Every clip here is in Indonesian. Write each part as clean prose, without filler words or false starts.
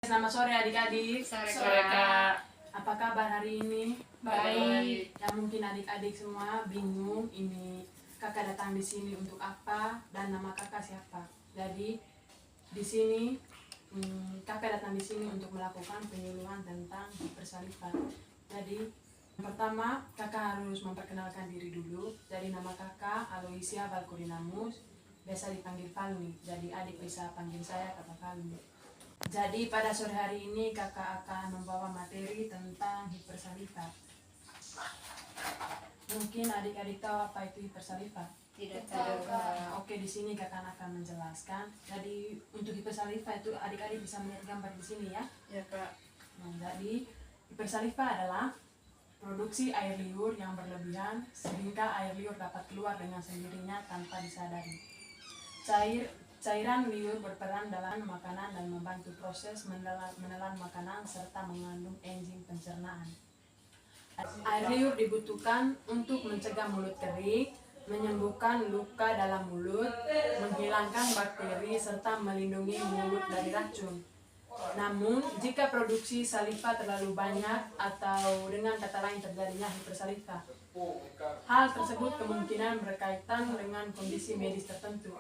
Selamat sore adik-adik. Sore Kak. Apa kabar hari ini? Baik. Ya mungkin adik-adik semua bingung ini kakak datang di sini untuk apa dan nama kakak siapa. Jadi di sini kakak datang di sini untuk melakukan penyuluhan tentang hipersalivat. Jadi yang pertama kakak harus memperkenalkan diri dulu. Jadi nama kakak Aloysia Valkurinamus, biasa dipanggil Valmi. Jadi adik bisa panggil saya Kak Valmi. Jadi pada sore hari ini kakak akan membawa materi tentang hipersalivat. Mungkin adik-adik tahu apa itu hipersalivat? Tidak tahu Kak. Oke, di sini kakak akan menjelaskan. Jadi untuk hipersalivat itu adik-adik bisa melihat gambar di sini ya. Ya Kak. Nah, jadi hipersalivat adalah produksi air liur yang berlebihan sehingga air liur dapat keluar dengan sendirinya tanpa disadari. Cairan liur berperan dalam makanan dan membantu proses menelan makanan serta mengandung enzim pencernaan. Air liur dibutuhkan untuk mencegah mulut kering, menyembuhkan luka dalam mulut, menghilangkan bakteri serta melindungi mulut dari racun. Namun, jika produksi saliva terlalu banyak atau dengan kata lain terjadinya hipersalivat, hal tersebut kemungkinan berkaitan dengan kondisi medis tertentu.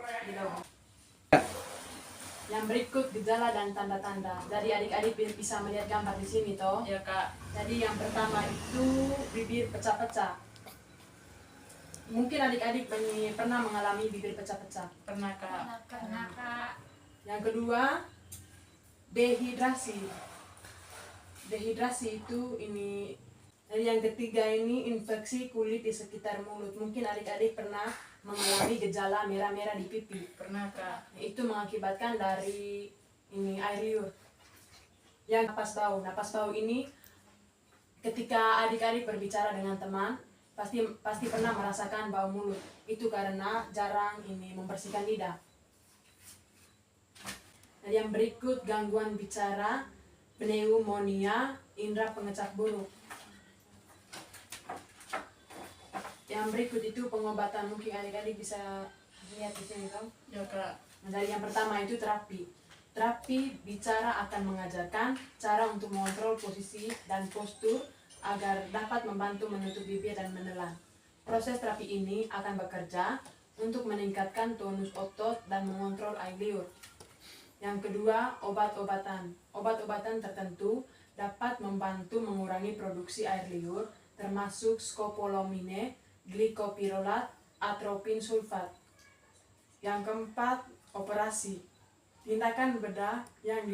Yang berikut gejala dan tanda-tanda. Jadi adik-adik bisa melihat gambar di sini toh. Ya Kak. Jadi yang pertama itu bibir pecah-pecah. Mungkin adik-adik pernah mengalami bibir pecah-pecah. Pernah Kak. Yang kedua, dehidrasi. Dehidrasi itu ini. Dan yang ketiga ini infeksi kulit di sekitar mulut. Mungkin adik-adik pernah mengalami gejala merah-merah di pipi. Pernah Kak. Itu mengakibatkan dari ini air liur. Yang napas bau. Napas bau ini ketika adik-adik berbicara dengan teman pasti pernah merasakan bau mulut. Itu karena jarang ini membersihkan lidah. Dan yang berikut gangguan bicara, pneumonia, indera pengecak buruk. Yang berikut itu pengobatan, mungkin adik-adik bisa lihat di sini kan? Ya Kak. Nah, dari yang pertama itu terapi. Terapi bicara akan mengajarkan cara untuk mengontrol posisi dan postur agar dapat membantu menutup bibir dan menelan. Proses terapi ini akan bekerja untuk meningkatkan tonus otot dan mengontrol air liur. Yang kedua, obat-obatan. Obat-obatan tertentu dapat membantu mengurangi produksi air liur, termasuk scopolamine, glikopirolat, atropin sulfat. Yang keempat, operasi. Tindakan bedah yang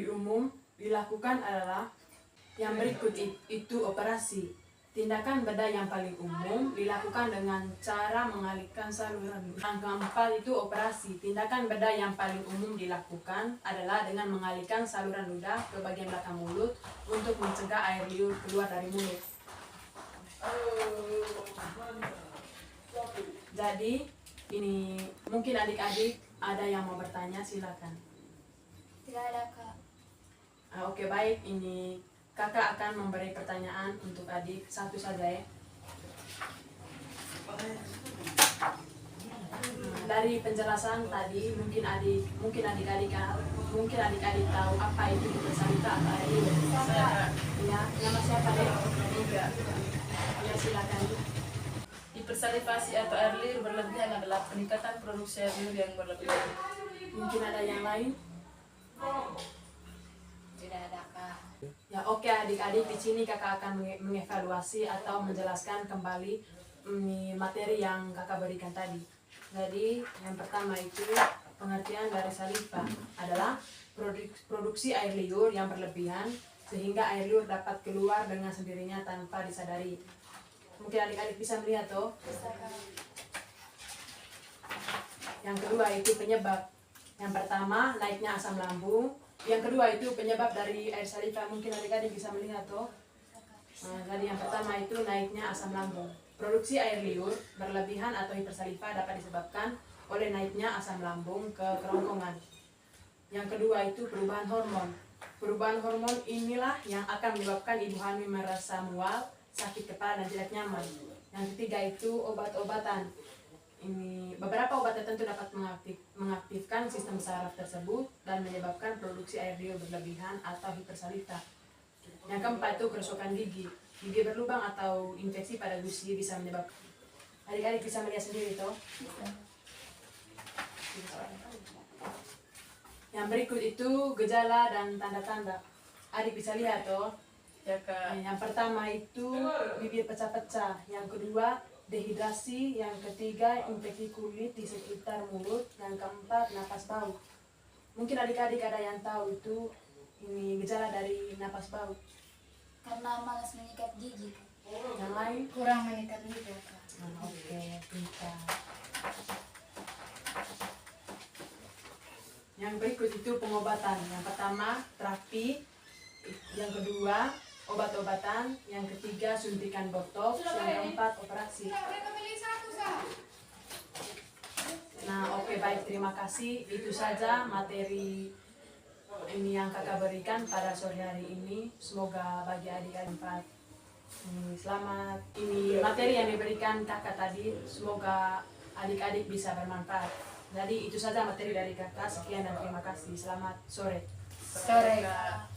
dilakukan adalah yang berikut itu operasi. Tindakan bedah yang paling umum dilakukan dengan cara mengalihkan saluran. Yang keempat itu operasi. Tindakan bedah yang paling umum dilakukan adalah dengan mengalihkan saluran ludah ke bagian belakang mulut untuk mencegah air liur keluar dari mulut. Jadi ini mungkin adik-adik ada yang mau bertanya, silakan. Tidak ada Kak. Oke, baik, ini kakak akan memberi pertanyaan untuk adik satu saja ya. Dari penjelasan tadi mungkin adik-adik tahu apa itu hipersalivat atau air liur. Saya Ya, nama siapa deh? Kak. Ya, silakan. Hipersalivasi atau air liur berlebihan adalah peningkatan produksi air liur yang berlebihan. Mungkin ada yang lain? Tidak ada Kak. Ya, oke adik-adik, di sini kakak akan mengevaluasi atau menjelaskan kembali materi yang kakak berikan tadi. Jadi yang pertama itu pengertian dari saliva adalah produksi air liur yang berlebihan sehingga air liur dapat keluar dengan sendirinya tanpa disadari. Mungkin adik-adik bisa melihat toh. Yang kedua itu penyebab. Yang pertama naiknya asam lambung. Yang kedua itu penyebab dari air saliva. Mungkin adik-adik bisa melihat toh. Nah, jadi yang pertama itu naiknya asam lambung. Produksi air liur berlebihan atau hipersaliva dapat disebabkan oleh naiknya asam lambung ke kerongkongan. Yang kedua itu perubahan hormon. Perubahan hormon inilah yang akan menyebabkan ibu hamil merasa mual, sakit kepala dan tidak nyaman. Yang ketiga itu obat-obatan. Ini beberapa obat tertentu dapat mengaktifkan sistem saraf tersebut dan menyebabkan produksi air liur berlebihan atau hipersalivta. Yang keempat itu kerusakan gigi. Gigi berlubang atau infeksi pada gusi bisa menyebabkan. Adik-adik bisa melihat sendiri toh. Yang berikut itu gejala dan tanda-tanda. Adik bisa lihat toh. Ya Kak. Yang pertama itu bibir pecah-pecah. Yang kedua dehidrasi. Yang ketiga infeksi kulit di sekitar mulut. Yang keempat napas bau. Mungkin adik-adik ada yang tahu itu ini gejala dari napas bau. Karena malas menyikat gigi. Yang lain? Kurang menyikat gigi, Kak. Oke, pintar. Yang berikut itu pengobatan. Yang pertama terapi. Yang kedua obat-obatan. Yang ketiga suntikan botox. Yang keempat operasi. Nah, oke, baik, terima kasih. Itu saja materi ini yang kakak berikan pada sore hari ini. Semoga bagi adik-adik bermanfaat. Selamat. Ini materi yang diberikan kakak tadi. Semoga adik-adik bisa bermanfaat. Jadi itu saja materi dari kakak. Sekian dan terima kasih. Selamat sore. Sore Kak.